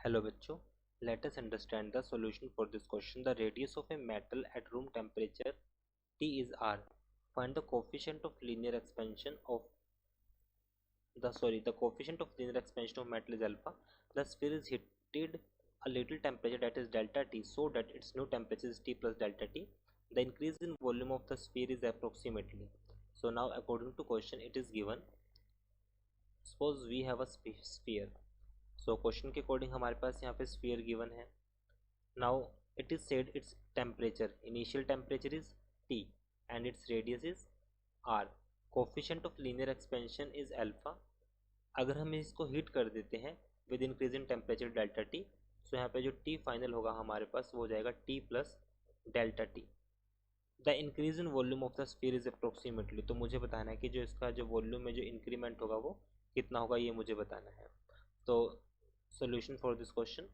Hello बच्चों, let us understand the solution for this question. The radius of a metal at room temperature T is R. Find the coefficient of linear expansion of the coefficient of linear expansion of metal is alpha. The sphere is heated a little temperature, that is delta T, so that its new temperature is T plus delta T. The increase in volume of the sphere is approximately. So now according to question it is given, suppose we have a sphere. So question के according हमारे पास यहाँ पे sphere given है. Now it is said its temperature, initial temperature is T and its radius is R. Coefficient of linear expansion is alpha. अगर हम इसको heat कर देते हैं with increase in temperature delta T, सो यहाँ पे जो T फाइनल होगा हमारे पास वो हो जाएगा T plus delta T. The increase in volume of the sphere is approximately. तो मुझे बताना है कि जो इसका जो वॉल्यूम में जो इंक्रीमेंट होगा वो कितना होगा, ये मुझे बताना है. तो सॉल्यूशन फॉर दिस क्वेश्चन.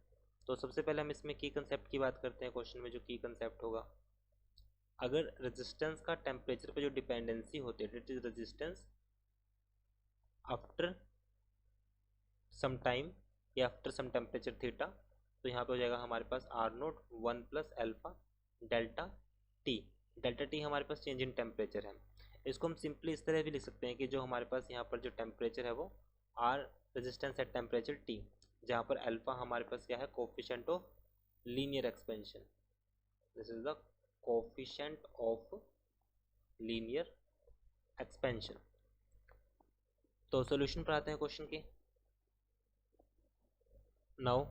तो सबसे पहले हम इसमें की कंसेप्ट की बात करते हैं. क्वेश्चन में जो की कंसेप्ट होगा, अगर रेजिस्टेंस का टेम्परेचर पे जो डिपेंडेंसी होती है it is resistance after some time या आफ्टर सम टेम्परेचर थीटा, तो यहाँ पे हो जाएगा हमारे पास R naught 1 plus alpha delta T. Delta T हमारे पास चेंज इन टेम्परेचर है. इसको हम सिंपली इस तरह भी लिख सकते हैं कि जो हमारे पास यहाँ पर जो टेम्परेचर है वो r resistance at temperature t, जहाँ पर अल्फा हमारे पास क्या है, coefficient of linear expansion. This is the coefficient of linear expansion. तो सॉल्यूशन पर आते हैं क्वेश्चन के. Now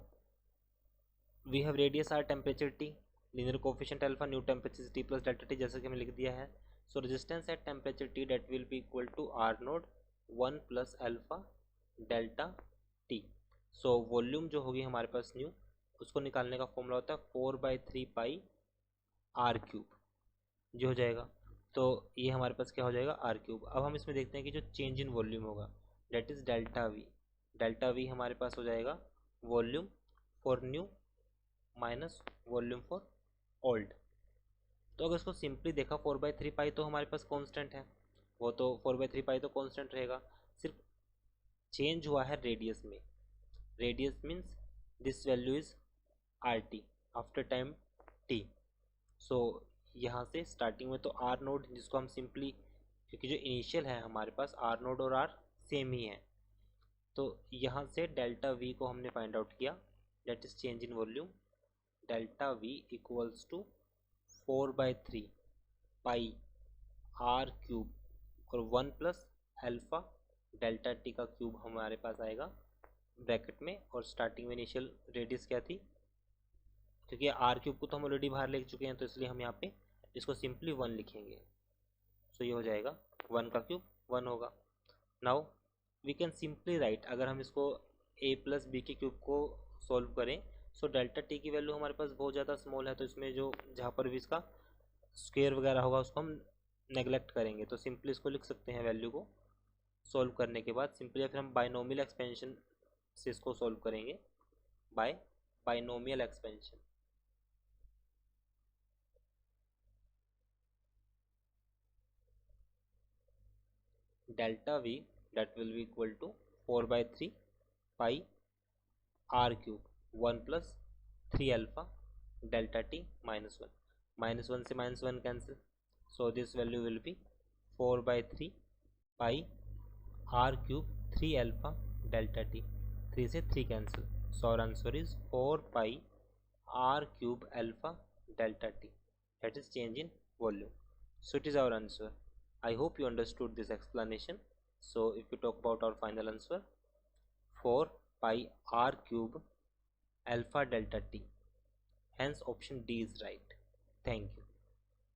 we have radius r, temperature t, linear coefficient alpha, new temperature t plus delta t, जैसे कि हमें लिख दिया है. So resistance at temperature t that will be equal to r naught 1 plus alpha delta T. So volume जो होगी हमारे पास new, उसको निकालने का फॉर्मूला होता है 4/3 पाई आर क्यूब, जो हो जाएगा. तो ये हमारे पास क्या हो जाएगा, आर क्यूब. अब हम इसमें देखते हैं कि जो चेंज इन वॉल्यूम होगा that is delta v. Delta v हमारे पास हो जाएगा volume for new minus volume for old. तो अगर इसको सिंपली देखा 4/3 पाई तो हमारे पास कांस्टेंट है, वो तो 4/3 पाई तो कांस्टेंट रहेगा. सिर्फ चेंज हुआ है रेडियस में. Radius means this value is R T after time T. So यहाँ से स्टार्टिंग में तो आर नोड, जिसको हम सिंपली, क्योंकि जो इनिशियल है हमारे पास आर नोड और आर सेम ही है, तो यहाँ से डेल्टा वी को हमने फाइंड आउट किया, that is change in volume. Delta v equals to 4/3 pi r cube और 1 प्लस अल्फा डेल्टा टी का क्यूब हमारे पास आएगा ब्रैकेट में. और स्टार्टिंग में इनिशियल रेडियस क्या थी, क्योंकि आर क्यूब को तो हम ऑलरेडी बाहर ले चुके हैं तो इसलिए हम यहाँ पे इसको सिंपली 1 लिखेंगे. सो ये हो जाएगा 1 का क्यूब 1 होगा. Now we can simply write, अगर हम इसको a प्लस बी के क्यूब को सॉल्व करें, सो डेल्टा टी की वैल्यू हमारे पास बहुत ज़्यादा स्मॉल है, तो इसमें जो जहाँ पर भी इसका स्क्वायर वगैरह होगा उसको हम नेगलेक्ट करेंगे. तो सिंपली इसको लिख सकते हैं वैल्यू को सॉल्व करने के बाद सिंपली, या फिर हम बाइनोमियल एक्सपेंशन से इसको सॉल्व करेंगे by binomial expansion. Delta v that will be equal to 4/3 pi r cube 1 plus 3 alpha delta t minus 1. minus 1 से minus 1 cancel, so this value will be 4/3 pi r cube 3 alpha delta t. 3 से 3 cancel, so our answer is 4 pi r cube alpha delta t, that is change in volume. So it is our answer. I hope you understood this explanation. So if we talk about our final answer, 4 pi r cube alpha delta t, hence option D is right. Thank you.